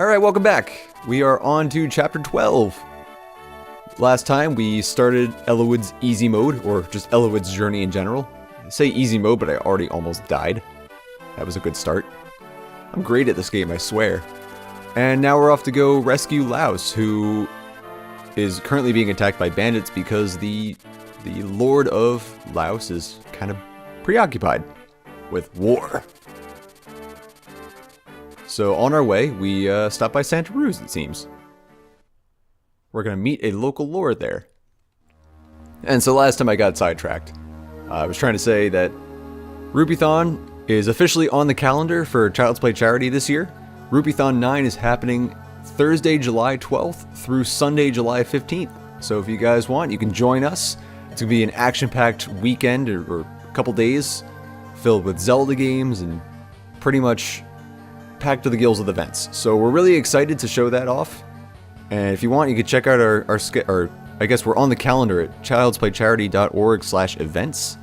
Alright, welcome back. We are on to chapter 12. Last time we started Elowood's easy mode, or just Elowood's journey in general. I say easy mode, but I already almost died. That was a good start. I'm great at this game, I swear. And now we're off to go rescue Laos, who is currently being attacked by bandits because the Lord of Laos is kind of preoccupied with war. So on our way, we stop by Santa Ruz, it seems. We're going to meet a local lord there. And so last time I got sidetracked. I was trying to say that Rupeethon is officially on the calendar for Child's Play Charity this year. Rupeethon 9 is happening Thursday, July 12th through Sunday, July 15th. So if you guys want, you can join us. It's going to be an action-packed weekend or a couple days filled with Zelda games and pretty much packed to the gills with events. So we're really excited to show that off. And if you want, you can check out our I guess we're on the calendar at childsplaycharity.org/events.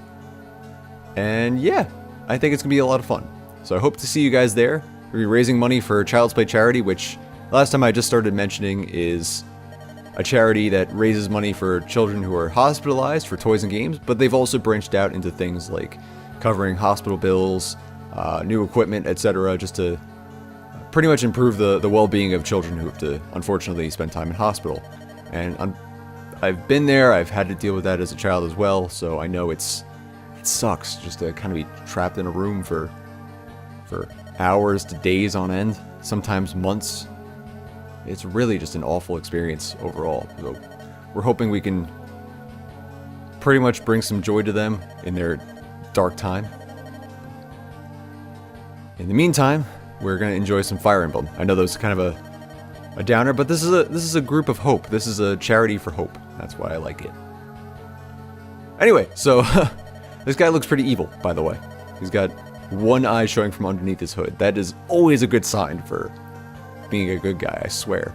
And yeah, I think it's going to be a lot of fun. So I hope to see you guys there. We'll be raising money for Child's Play Charity, which last time I just started mentioning is a charity that raises money for children who are hospitalized for toys and games, but they've also branched out into things like covering hospital bills, new equipment, etc., just to pretty much improve the well-being of children who have to, unfortunately, spend time in hospital. And I've been there, I've had to deal with that as a child as well, so I know it sucks just to kind of be trapped in a room for hours to days on end, sometimes months. It's really just an awful experience overall. So we're hoping we can pretty much bring some joy to them in their dark time. In the meantime, we're going to enjoy some Fire Emblem. I know that was kind of a downer, but this is a group of hope. This is a charity for hope. That's why I like it. Anyway, so this guy looks pretty evil, by the way. He's got one eye showing from underneath his hood. That is always a good sign for being a good guy, I swear.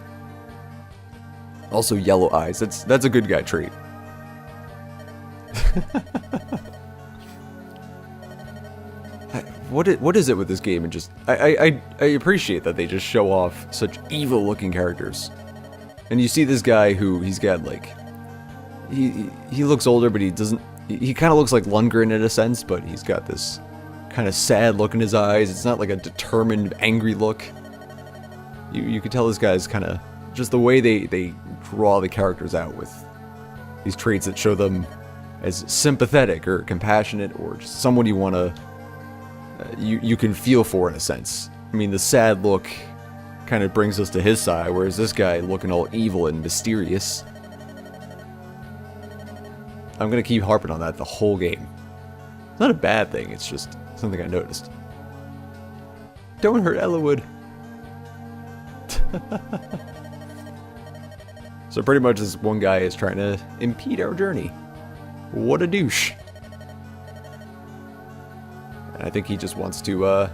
Also yellow eyes. That's a good guy trait. What is it with this game? And just I appreciate that they just show off such evil looking characters. And you see this guy who he's got like he looks older, but he doesn't. He kind of looks like Lundgren in a sense, but he's got this kind of sad look in his eyes. It's not like a determined, angry look. You can tell this guy's kind of just the way they draw the characters out with these traits that show them as sympathetic or compassionate or just someone you want to you can feel for in a sense. I mean, the sad look kind of brings us to his side, whereas this guy looking all evil and mysterious. I'm gonna keep harping on that the whole game. It's not a bad thing, it's just something I noticed. Don't hurt Elowood. So pretty much this one guy is trying to impede our journey. What a douche. And I think he just wants to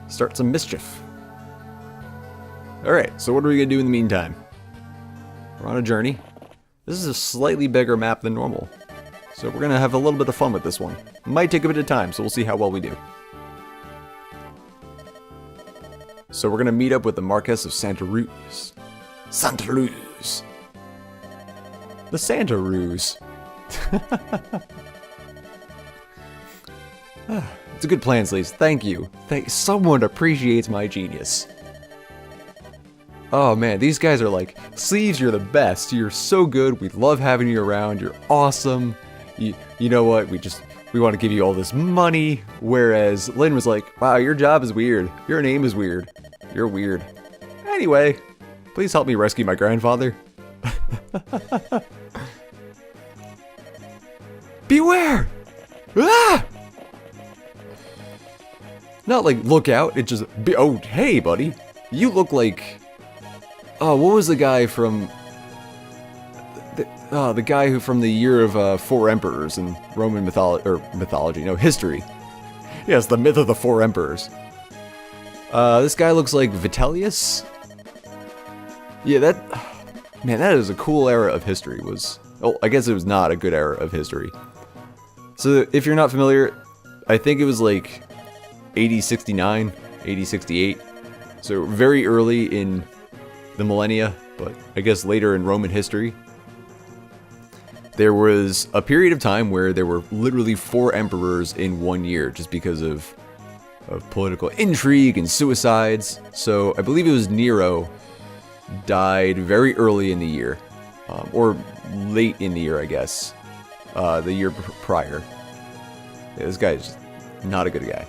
start some mischief. Alright, so what are we gonna do in the meantime? We're on a journey. This is a slightly bigger map than normal. So we're gonna have a little bit of fun with this one. Might take a bit of time, so we'll see how well we do. So we're gonna meet up with the Marquess of Santa Ruz. Santa Ruz. The Santa Ruz. It's a good plan, Sleeves. Thank you. Someone appreciates my genius. Oh man, these guys are like, Sleeves, you're the best. You're so good. We love having you around. You're awesome. You know what? We want to give you all this money. Whereas Lynn was like, wow, your job is weird. Your name is weird. You're weird. Anyway, please help me rescue my grandfather. Beware! Ah! Not like look out, it just oh hey buddy. You look like oh, what was the guy from the guy who from the year of 4 emperors in Roman mythology, no, history. Yes, the myth of the 4 emperors. This guy looks like Vitellius. Yeah, that is a cool era of history. Oh, I guess it was not a good era of history. So if you're not familiar, I think it was like AD 69, AD 68. So very early in the millennia, but I guess later in Roman history, there was a period of time where there were literally 4 emperors in 1 year just because of political intrigue and suicides. So I believe it was Nero died very early in the year, or late in the year, I guess, the year prior. Yeah, this guy's not a good guy.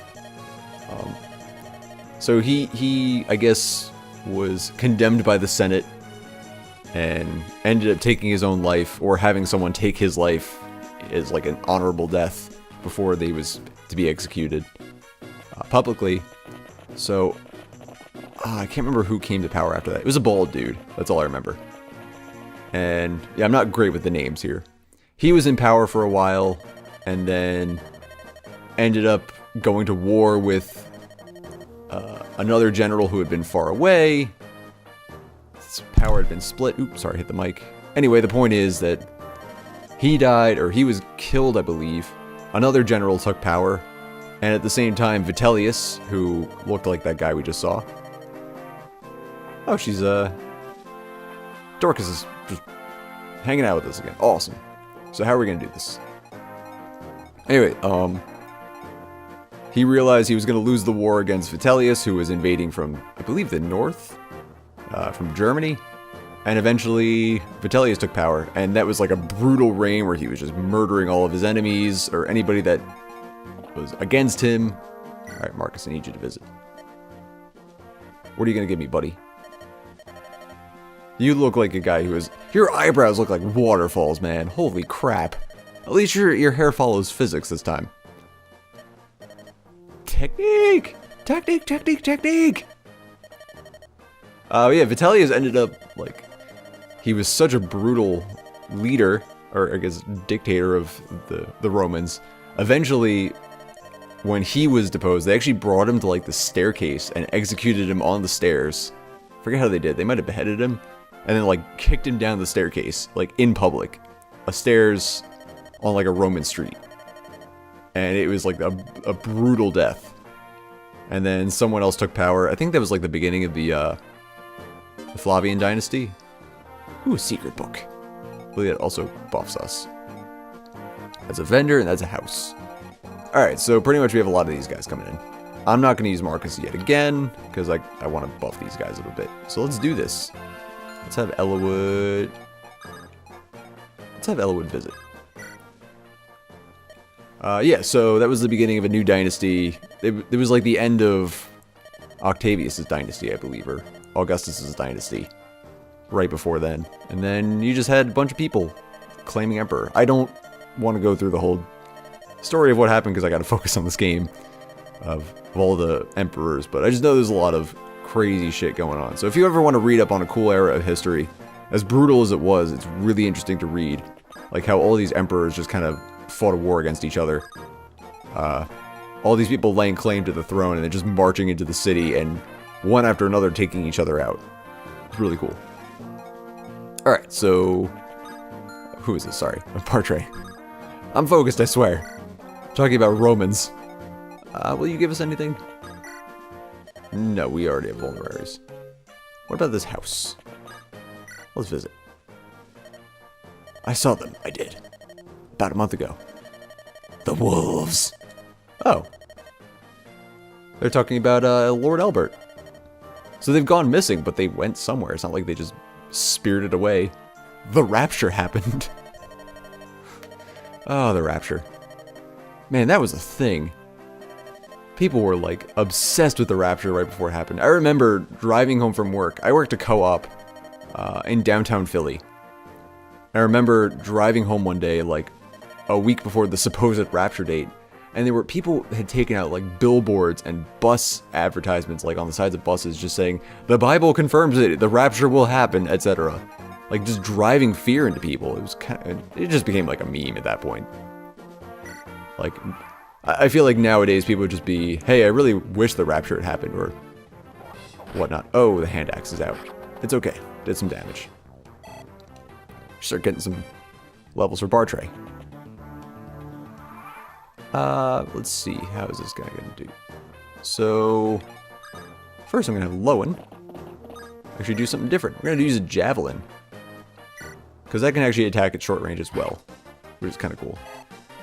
So he, I guess, was condemned by the Senate and ended up taking his own life, or having someone take his life as like an honorable death before they was to be executed publicly. So I can't remember who came to power after that. It was a bald dude. That's all I remember. And yeah, I'm not great with the names here. He was in power for a while, and then ended up going to war with another general who had been far away. His power had been split. Oops, sorry, hit the mic. Anyway, the point is that he died, or he was killed, I believe. Another general took power, and at the same time, Vitellius, who looked like that guy we just saw. Oh, she's, Dorcas is just hanging out with us again. Awesome. So how are we gonna do this? Anyway, he realized he was gonna lose the war against Vitellius, who was invading from, I believe, the north? From Germany. And eventually, Vitellius took power, and that was like a brutal reign where he was just murdering all of his enemies, or anybody that was against him. Alright, Marcus, I need you to visit. What are you gonna give me, buddy? You look like a guy who is... Your eyebrows look like waterfalls, man. Holy crap. At least your hair follows physics this time. Technique! Technique, technique, technique! Yeah, Vitellius ended up, like... He was such a brutal leader, or I guess dictator of the Romans. Eventually, when he was deposed, they actually brought him to, like, the staircase and executed him on the stairs. I forget how they did. They might have beheaded him. And then, like, kicked him down the staircase, like, in public. A stairs on, like, a Roman street. And it was, like, a brutal death. And then someone else took power. I think that was, like, the beginning of the Flavian dynasty. Ooh, a secret book. I believe that also buffs us. That's a vendor, and that's a house. Alright, so pretty much we have a lot of these guys coming in. I'm not going to use Marcus yet again, because I want to buff these guys a little bit. So let's do this. Let's have Ellawood... Let's have Ellawood visit. Yeah, so that was the beginning of a new dynasty. It was like the end of Octavius' dynasty, I believe, or Augustus' dynasty. Right before then. And then you just had a bunch of people claiming emperor. I don't want to go through the whole story of what happened, because I got to focus on this game of all the emperors, but I just know there's a lot of crazy shit going on. So if you ever want to read up on a cool era of history, as brutal as it was, it's really interesting to read. Like how all these emperors just kind of fought a war against each other. All these people laying claim to the throne and then just marching into the city and one after another taking each other out. It's really cool. Alright, so... Who is this? Sorry. Bartray. I'm focused, I swear. Talking about Romans. Will you give us anything? No, we already have vulneraries. What about this house? Let's visit. I saw them. I did. About a month ago. The wolves. Oh. They're talking about Lord Albert. So they've gone missing, but they went somewhere. It's not like they just spirited away. The rapture happened. Oh, the rapture. Man, that was a thing. People were, like, obsessed with the rapture right before it happened. I remember driving home from work. I worked a co-op in downtown Philly. I remember driving home one day, like, a week before the supposed rapture date, and there were people had taken out, like, billboards and bus advertisements, like, on the sides of buses, just saying, the Bible confirms it, the rapture will happen, etc. Like, just driving fear into people. It was kind of, it just became, like, a meme at that point. Like, I feel like nowadays people would just be, hey, I really wish the rapture had happened, or whatnot. Oh, the hand axe is out. It's okay. Did some damage. Start getting some levels for Bartray. Let's see. How is this guy gonna do? So, First, I'm going to have Lowen actually do something different. We're going to use a Javelin. Because that can actually attack at short range as well, which is kind of cool.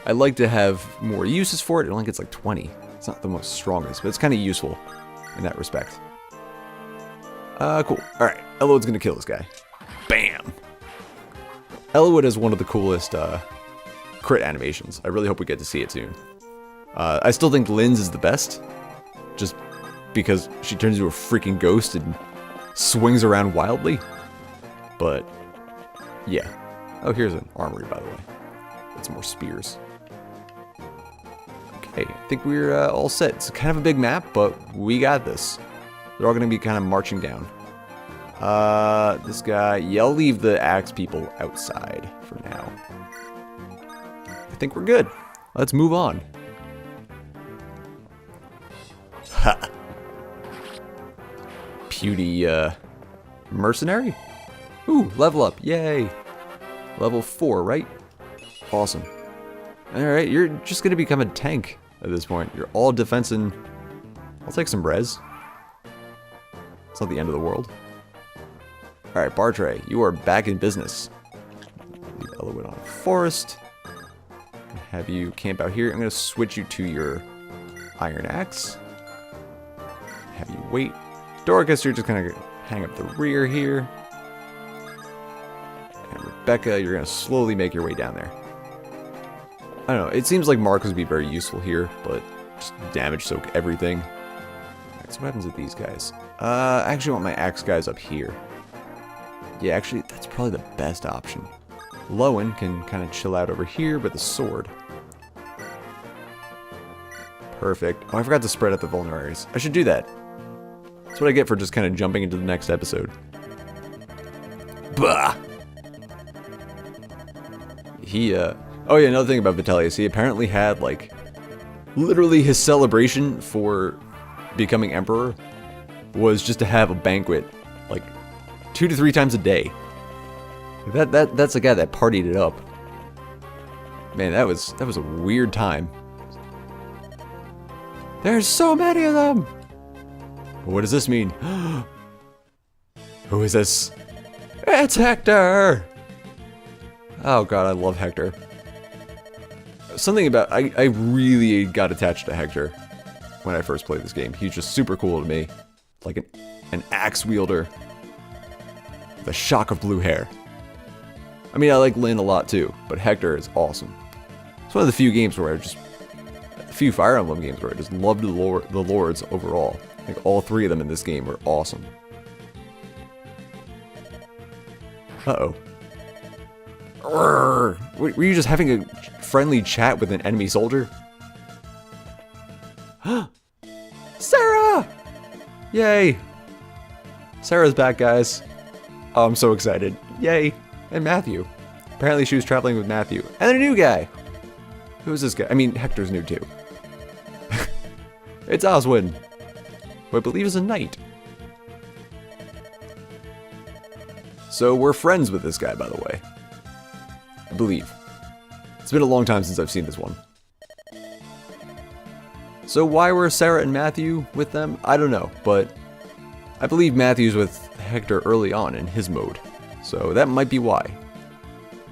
I'd like to have more uses for it. It only gets like 20. It's not the most strongest, but it's kind of useful in that respect. Cool. Alright, Elowood's going to kill this guy. Bam! Elowood is one of the coolest crit animations. I really hope we get to see it soon. I still think Lynn's is the best, just because she turns into a freaking ghost and swings around wildly. But, yeah. Oh, here's an armory, by the way. Get some more spears. Okay, I think we're all set. It's kind of a big map, but we got this. They're all going to be kind of marching down. This guy, yeah, I'll leave the axe people outside for now. I think we're good. Let's move on. Ha! Pewdie, mercenary? Ooh, level up, yay! Level 4, right? Awesome. Alright, you're just gonna become a tank at this point. You're all defense and... I'll take some res. It's not the end of the world. Alright, Bartray, you are back in business. Leave Elowood on forest. Have you camp out here. I'm gonna switch you to your iron axe. Have you wait. Dorcas, you're just gonna hang up the rear here. And Rebecca, you're gonna slowly make your way down there. I don't know, it seems like Mark would be very useful here, but just damage soak everything. Alright, so what happens with these guys? I actually want my axe guys up here. Yeah, actually, that's probably the best option. Lowen can kind of chill out over here with the sword. Perfect. Oh, I forgot to spread out the vulneraries. I should do that. That's what I get for just kind of jumping into the next episode. Bah! He, oh yeah, another thing about Vitellius, he apparently had, like, literally his celebration for becoming emperor was just to have a banquet, like, 2 to 3 times a day. That's a guy that partied it up. Man, that was a weird time. There's so many of them! What does this mean? Who is this? It's Hector! Oh god, I love Hector. Something about... I really got attached to Hector when I first played this game. He's just super cool to me. Like an axe wielder. With a shock of blue hair. I mean, I like Lynn a lot too, but Hector is awesome. It's one of the few games where I just... A few Fire Emblem games where I just loved the lords overall. Like, all 3 of them in this game were awesome. Uh-oh. Were you just having a friendly chat with an enemy soldier? Sarah! Yay! Sarah's back, guys. Oh, I'm so excited. Yay! And Matthew. Apparently she was traveling with Matthew. And a new guy! Who is this guy? I mean, Hector's new too. It's Oswin, who I believe is a knight. So we're friends with this guy, by the way. I believe. It's been a long time since I've seen this one. So why were Sarah and Matthew with them? I don't know, but I believe Matthew's with Hector early on in his mode. So that might be why.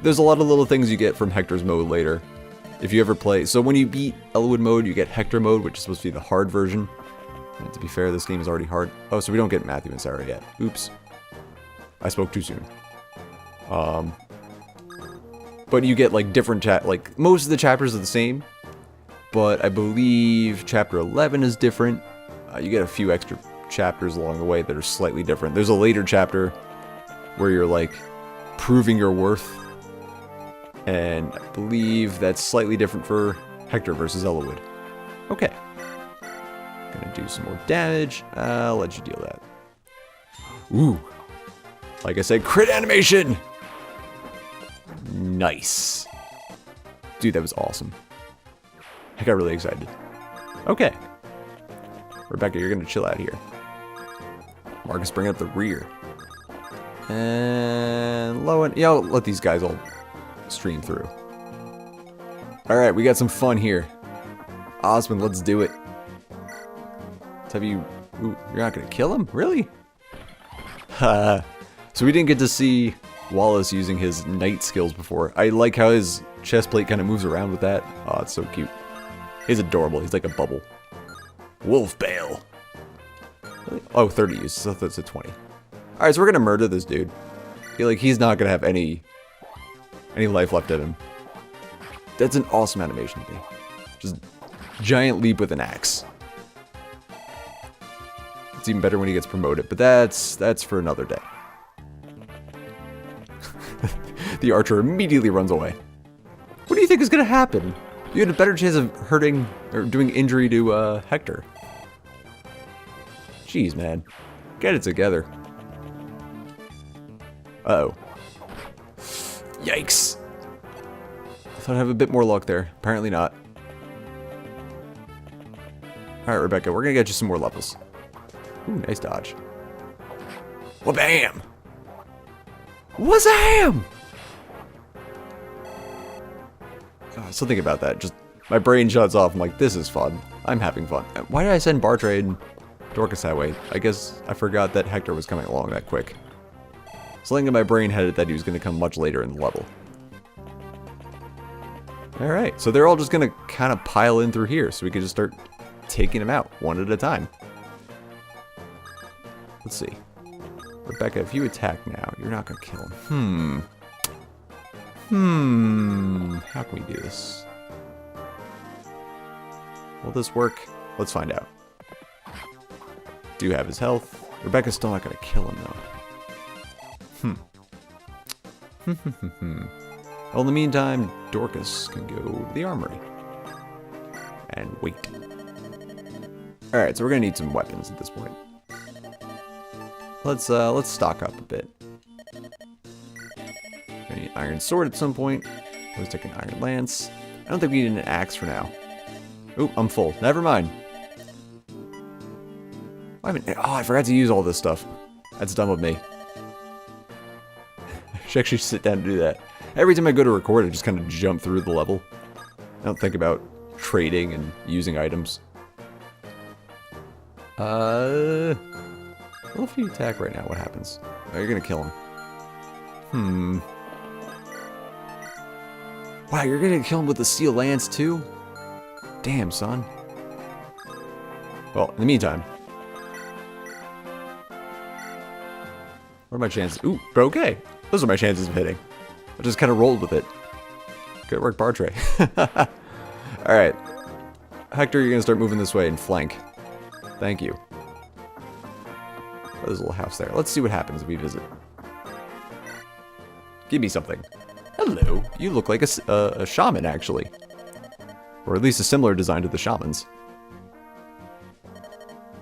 There's a lot of little things you get from Hector's mode later. If you ever play... So when you beat Elowood mode, you get Hector mode, which is supposed to be the hard version. And to be fair, this game is already hard. Oh, so we don't get Matthew and Sarah yet. Oops. I spoke too soon. But you get, like, different like, most of the chapters are the same. But I believe chapter 11 is different. You get a few extra chapters along the way that are slightly different. There's a later chapter where you're, like, proving your worth. And I believe that's slightly different for Hector versus Elowood. Okay. Gonna do some more damage. I'll let you deal that. Ooh. Like I said, crit animation! Nice. Dude, that was awesome. I got really excited. Okay. Rebecca, you're gonna chill out here. Marcus, bring up the rear. And Lowen, yeah, I'll let these guys all stream through. Alright, we got some fun here. Osmond, let's do it. Let's have you Ooh, you're not gonna kill him? Really? Ha. So we didn't get to see Wallace using his knight skills before. I like how his chest plate kind of moves around with that. Oh, it's so cute. He's adorable. He's like a bubble. Wolf Bale. Oh, 30 use. So that's a 20. Alright, so we're gonna murder this dude. He's not gonna have any life left in him. That's an awesome animation to me. Just giant leap with an axe. It's even better when he gets promoted, but that's for another day. The archer immediately runs away. What do you think is gonna happen? You had a better chance of hurting or doing injury to Hector. Jeez, man. Get it together. Uh-oh. Yikes. I thought I'd have a bit more luck there. Apparently not. Alright, Rebecca, we're gonna get you some more levels. Ooh, nice dodge. Wha-bam! Wha-zam! Oh, still thinking about that. Just, my brain shuts off. I'm like, this is fun. I'm having fun. Why did I send Bartray and Dorcas that way? I guess I forgot that Hector was coming along that quick. Something in my brain had it that he was going to come much later in the level. Alright, so they're all just going to kind of pile in through here, so we can just start taking them out, one at a time. Let's see. Rebecca, if you attack now, you're not going to kill him. How can we do this? Will this work? Let's find out. Do have his health. Rebecca's still not going to kill him, though. Well, in the meantime, Dorcas can go to the armory. And wait. Alright, so we're going to need some weapons at this point. Let's stock up a bit. I need an iron sword at some point. Let's take an iron lance. I don't think we need an axe for now. Oop, I'm full. Never mind. Oh, I forgot to use all this stuff. That's dumb of me. I should actually sit down and do that. Every time I go to record, I just kind of jump through the level. I don't think about trading and using items. Well, if you attack right now, what happens? Oh, you're gonna kill him. Wow, you're gonna kill him with the steel lance too? Damn, son. Well, in the meantime. What are my chances? Ooh, okay. Those are my chances of hitting. I just kind of rolled with it. Good work, Bartray. Alright. Hector, you're gonna start moving this way and flank. Thank you. Oh, there's a little house there. Let's see what happens if we visit. Give me something. Hello. You look like a shaman, actually. Or at least a similar design to the shamans.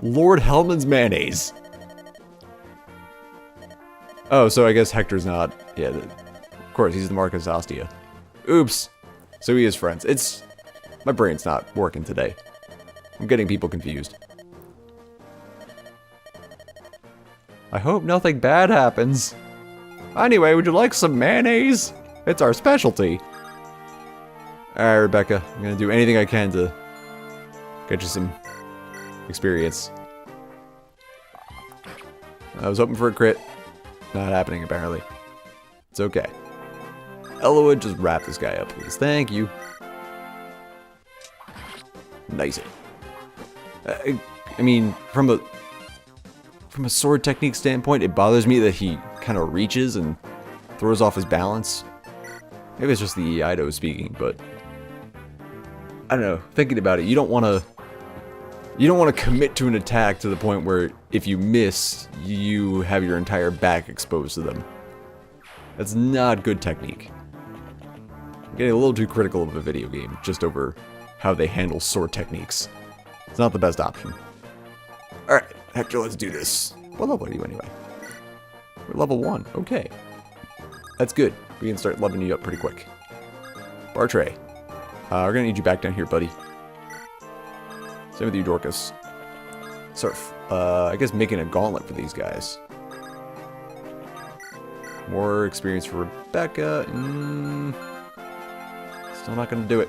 Lord Hellman's mayonnaise. Oh, so I guess Hector's not... Yeah, of course, he's the Marcus Ostia. Oops. So he is friends. My brain's not working today. I'm getting people confused. I hope nothing bad happens. Anyway, would you like some mayonnaise? It's our specialty. Alright, Rebecca. I'm gonna do anything I can to get you some experience. I was hoping for a crit. Not happening, apparently. It's okay. Elowood, just wrap this guy up, please. Thank you. Nice. I mean, from a sword technique standpoint, it bothers me that he kind of reaches and throws off his balance. Maybe it's just the Ido speaking, but I don't know. Thinking about it, you don't want to commit to an attack to the point where if you miss, you have your entire back exposed to them. That's not good technique. I'm getting a little too critical of a video game just over how they handle sword techniques. It's not the best option. Alright, Hector, let's do this. What level are you anyway? We're level 1. Okay. That's good. We can start leveling you up pretty quick. Bartray. We're gonna need you back down here, buddy. Same with you, Dorcas. Surf. I guess making a gauntlet for these guys. More experience for Rebecca. Still not gonna do it.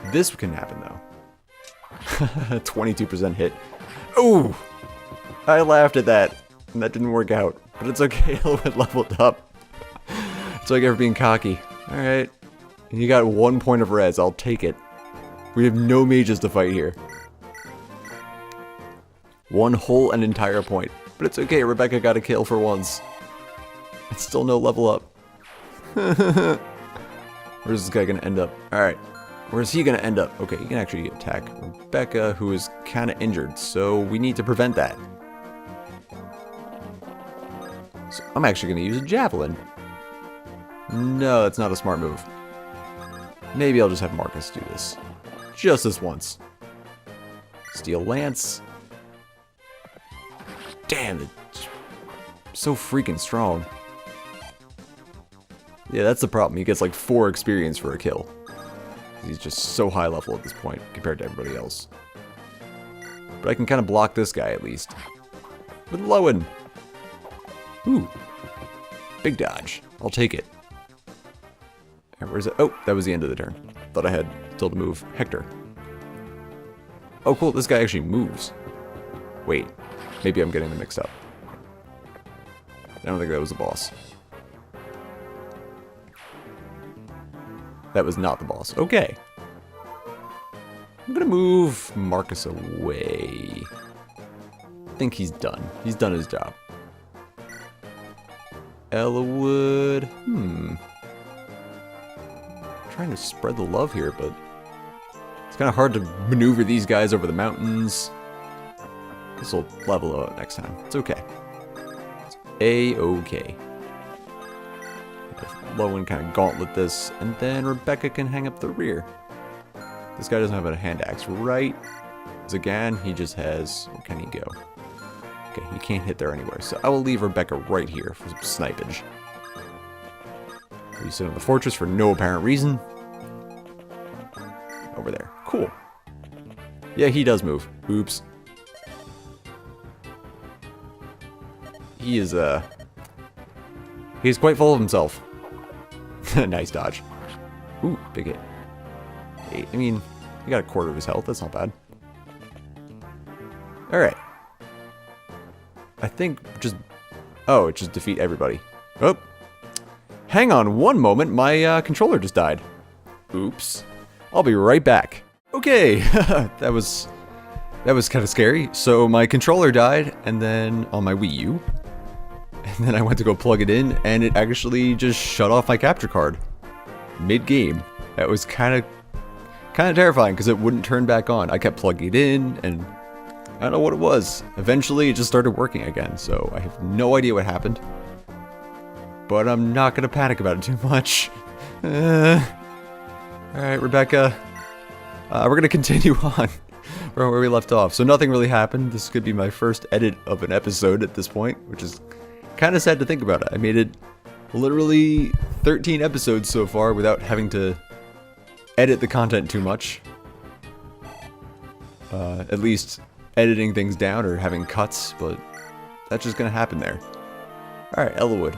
This can happen, though. 22% hit. No! I laughed at that, and that didn't work out. But it's okay, Elwood leveled up. It's like ever being cocky. Alright. You got 1 point of res, I'll take it. We have no mages to fight here. 1 whole and entire point. But it's okay, Rebecca got a kill for once. It's still no level up. Where's this guy gonna end up? Alright. Where's he gonna end up? Okay, he can actually attack Rebecca, who is kinda injured, so we need to prevent that. So I'm actually gonna use a javelin. No, that's not a smart move. Maybe I'll just have Marcus do this. Just this once. Steel Lance. Damn, it's so freaking strong. Yeah, that's the problem. He gets like 4 experience for a kill. He's just so high level at this point compared to everybody else. But I can kind of block this guy at least. With Lowen. Ooh. Big dodge. I'll take it. And where's it? Oh, that was the end of the turn. Thought I had still to move Hector. Oh, cool. This guy actually moves. Wait. Maybe I'm getting them mixed up. I don't think that was the boss. That was not the boss. Okay. I'm gonna move Marcus away. I think he's done. He's done his job. Elwood. Trying to spread the love here, but it's kind of hard to maneuver these guys over the mountains. This will level out next time. It's okay. It's A-okay. Lowen kind of gauntlet this, and then Rebecca can hang up the rear. This guy doesn't have a hand axe, right? Zagan, he just has... Where can he go? Okay, he can't hit there anywhere, so I will leave Rebecca right here for some snipage. We sit on the fortress for no apparent reason. Over there. Cool. Yeah, he does move. Oops. He is, he's quite full of himself. Nice dodge. Ooh, big hit. Hey, I mean, he got a quarter of his health. That's not bad. Alright. I think just... Oh, it just defeat everybody. Oh. Hang on one moment. My controller just died. Oops. I'll be right back. Okay. That was kind of scary. So my controller died, and then on my Wii U. And then I went to go plug it in, and it actually just shut off my capture card. Mid-game. That was kind of terrifying, because it wouldn't turn back on. I kept plugging it in, and I don't know what it was. Eventually, it just started working again, so I have no idea what happened. But I'm not going to panic about it too much. Alright, Rebecca. We're going to continue on from where we left off. So nothing really happened. This could be my first edit of an episode at this point, which is kind of sad to think about it. I made it literally 13 episodes so far without having to edit the content too much. At least editing things down or having cuts, but that's just going to happen there. Alright, Elwood.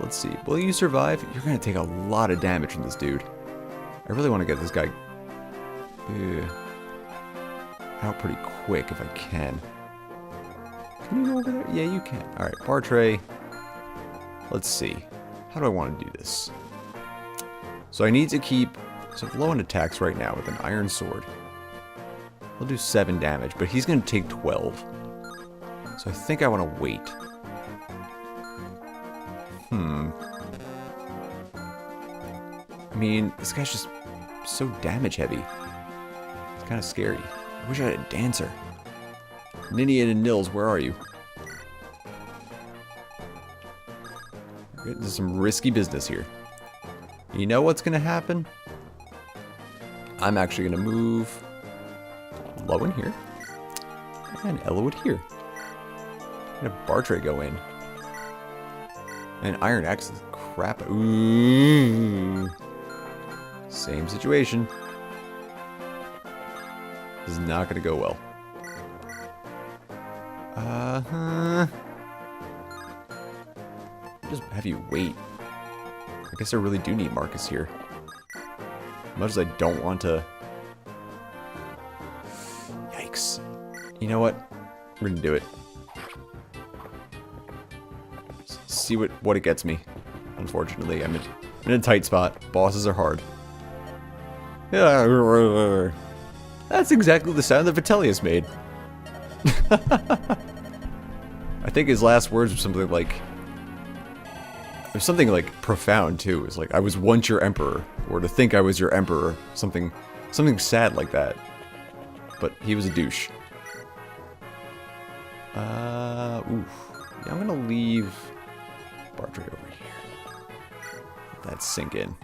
Let's see. Will you survive? You're going to take a lot of damage from this dude. I really want to get this guy out pretty quick if I can. Can you go over there? Yeah, you can. Alright, bar tray. Let's see. How do I want to do this? So I need to keep... So Lowen attacks right now with an iron sword. He'll do 7 damage, but he's going to take 12. So I think I want to wait. I mean, this guy's just so damage heavy. It's kind of scary. I wish I had a dancer. Ninian and Nils, where are you? We're getting into some risky business here. You know what's going to happen? I'm actually going to move Lowen here. And Elwood here. I'm going to Bartray go in. And Iron Axe is crap. Ooh. Same situation. This is not going to go well. Just have you wait. I guess I really do need Marcus here. As much as I don't want to... Yikes. You know what? We're gonna do it. See what it gets me. Unfortunately, I'm in a tight spot. Bosses are hard. Yeah, that's exactly the sound that Vitellius made. I think his last words were something like... It was something like profound too. It was like, I was once your emperor, or to think I was your emperor. Something sad like that. But he was a douche. Oof. Yeah, I'm gonna leave Bartray over here. Let that sink in.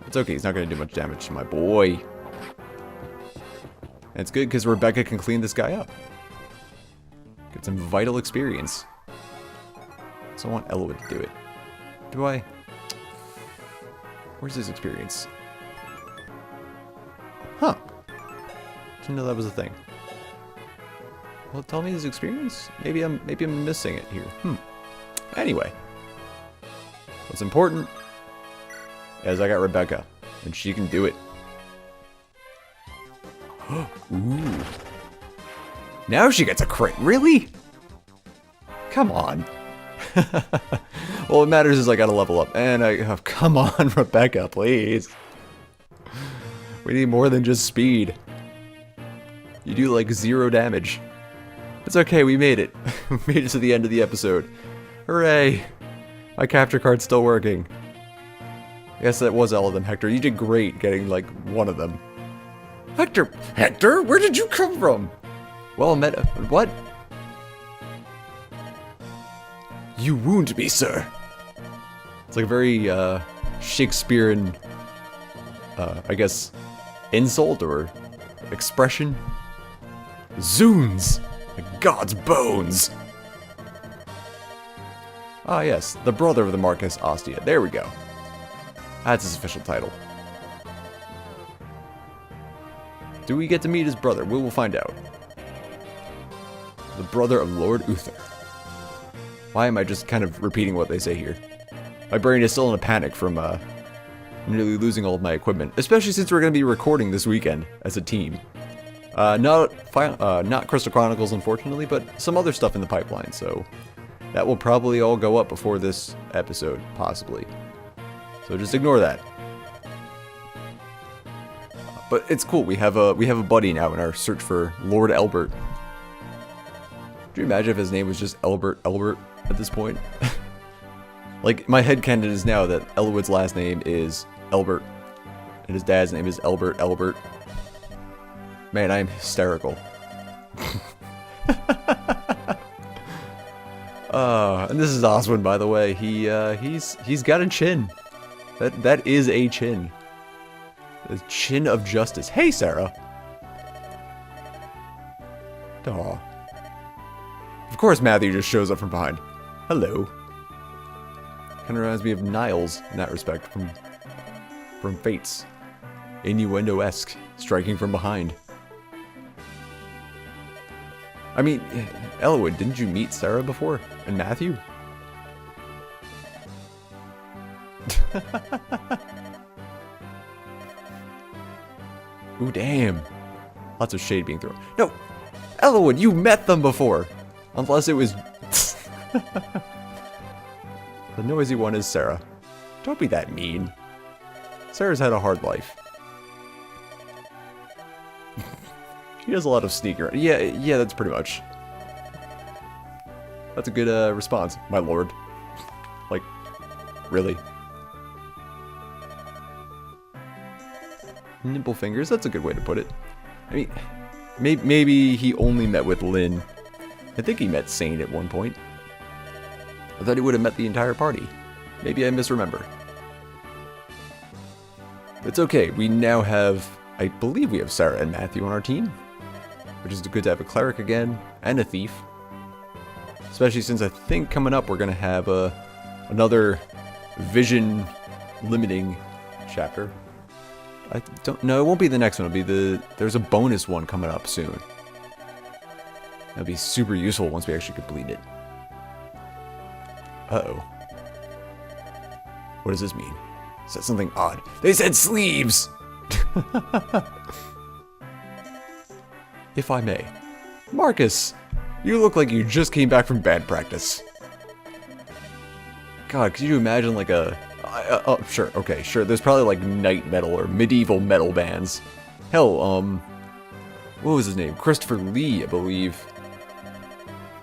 It's okay, he's not gonna do much damage to my boy. And it's good because Rebecca can clean this guy up. Get some vital experience. So I want Elwood to do it. Do I? Where's his experience? Huh. Didn't know that was a thing. Well, tell me his experience? Maybe I'm missing it here. Anyway. What's important is I got Rebecca, and she can do it. Ooh. Now she gets a crit. Really? Come on. Well, what matters is I gotta level up. And come on, Rebecca, please. We need more than just speed. You do like 0 damage. It's okay, we made it. We made it to the end of the episode. Hooray! My capture card's still working. I guess that was all of them, Hector. You did great getting, like, one of them. Hector! Hector? Where did you come from? Well, what? You wound me, sir. It's like a very, Shakespearean, I guess, insult or expression. Zoons! God's bones! Ah, yes, the brother of the Marcus Ostia. There we go. That's his official title. Do we get to meet his brother? We will find out. The brother of Lord Uther. Why am I just kind of repeating what they say here? My brain is still in a panic from nearly losing all of my equipment, especially since we're going to be recording this weekend as a team. Not Crystal Chronicles, unfortunately, but some other stuff in the pipeline, so that will probably all go up before this episode, possibly. So just ignore that. But it's cool. We have a buddy now in our search for Lord Elbert. Could you imagine if his name was just Elbert at this point? Like, my headcanon is now that Elwood's last name is Elbert, and his dad's name is Elbert. Man, I am hysterical. And this is Oswin, by the way. He's got a chin. That is a chin. The chin of justice. Hey, Sarah. Aw. Of course, Matthew just shows up from behind. Hello. Kind of reminds me of Niles in that respect from Fates. Innuendo-esque, striking from behind. I mean, Elwood, didn't you meet Sarah before? And Matthew? Ooh, damn. Lots of shade being thrown. No! Elwood, you met them before! Unless it was... The noisy one is Sarah. Don't be that mean. Sarah's had a hard life. She does a lot of sneaker. Yeah, that's pretty much. That's a good response, my lord. Like, really? Nimble fingers, that's a good way to put it. I mean, maybe he only met with Lynn. I think he met Sane at one point. I thought he would have met the entire party. Maybe I misremember. It's okay, we now have... I believe we have Sarah and Matthew on our team. Which is good to have a cleric again, and a thief. Especially since I think coming up we're going to have another vision limiting chapter. I don't know, it won't be the next one, it'll be there's a bonus one coming up soon. That'll be super useful once we actually complete it. Uh-oh. What does this mean? Is that something odd? They said sleeves! if I may. Marcus, you look like you just came back from band practice. God, could you imagine like oh, sure, okay, sure, there's probably like night metal or medieval metal bands. Hell, what was his name? Christopher Lee, I believe,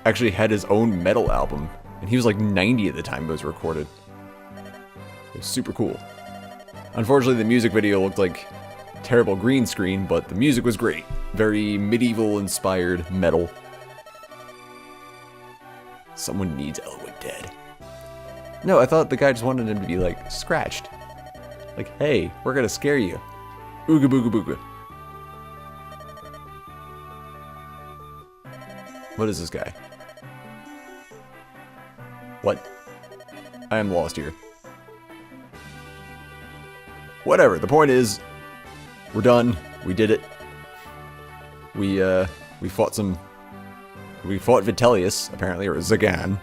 actually had his own metal album, and he was like 90 at the time it was recorded. It was super cool. Unfortunately, the music video looked like terrible green screen, but the music was great. Very medieval-inspired metal. Someone needs Elwood dead. No, I thought the guy just wanted him to be, like, scratched. Like, hey, we're gonna scare you. Ooga booga booga. What is this guy? What? I am lost here. Whatever, the point is, we're done. We did it. We fought Vitellius, apparently, or Zagan.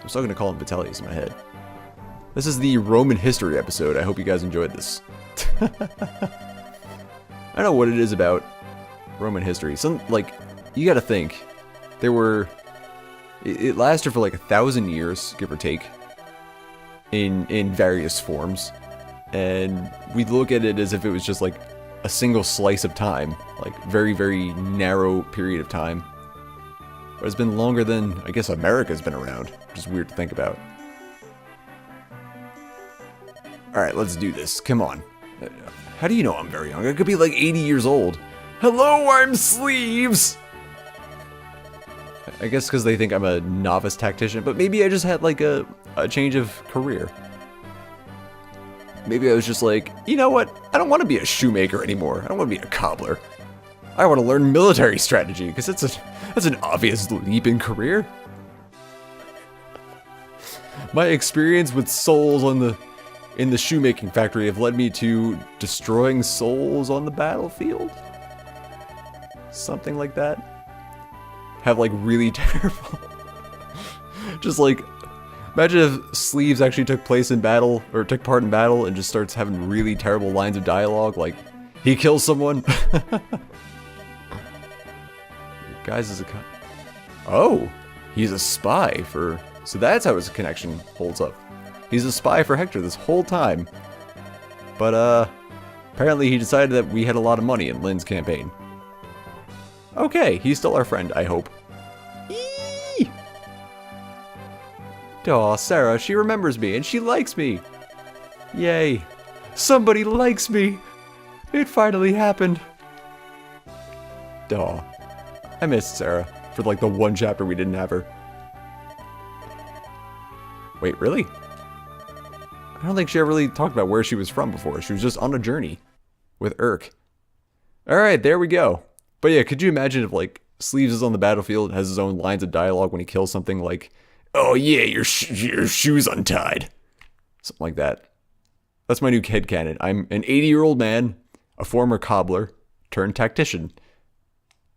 I'm still gonna call him Vitellius in my head. This is the Roman history episode. I hope you guys enjoyed this. I don't know what it is about Roman history. Like, you gotta think, it lasted for like 1,000 years, give or take, in various forms. And we look at it as if it was just like a single slice of time, like very, very narrow period of time. But it's been longer than, I guess, America's been around, which is weird to think about. Alright, let's do this. Come on. How do you know I'm very young? I could be like 80 years old. Hello, I'm Sleeves! I guess because they think I'm a novice tactician, but maybe I just had like a change of career. Maybe I was just like, you know what? I don't want to be a shoemaker anymore. I don't want to be a cobbler. I want to learn military strategy, because that's an obvious leap in career. My experience with souls in the shoemaking factory have led me to destroying souls on the battlefield. Something like that. Have like really terrible... just like... Imagine if Sleeves actually took place in battle, or took part in battle, and just starts having really terrible lines of dialogue, like, he kills someone. Guys is a oh, he's a spy for... So that's how his connection holds up. He's a spy for Hector this whole time. But, apparently he decided that we had a lot of money in Lynn's campaign. Okay, he's still our friend, I hope. Aw, Sarah, she remembers me, and she likes me! Yay. Somebody likes me! It finally happened! Aw. I missed Sarah, for like the one chapter we didn't have her. Wait, really? I don't think she ever really talked about where she was from before. She was just on a journey. With Urk. Alright, there we go. But yeah, could you imagine if, like, Sleeves is on the battlefield, has his own lines of dialogue when he kills something like... Oh yeah, your shoe's untied. Something like that. That's my new headcanon. I'm an 80-year-old man, a former cobbler, turned tactician.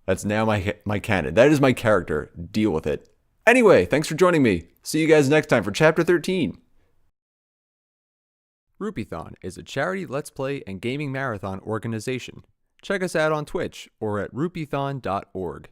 That's now my canon. That is my character. Deal with it. Anyway, thanks for joining me. See you guys next time for Chapter 13. Rupeethon is a charity Let's Play and gaming marathon organization. Check us out on Twitch or at rupeethon.org.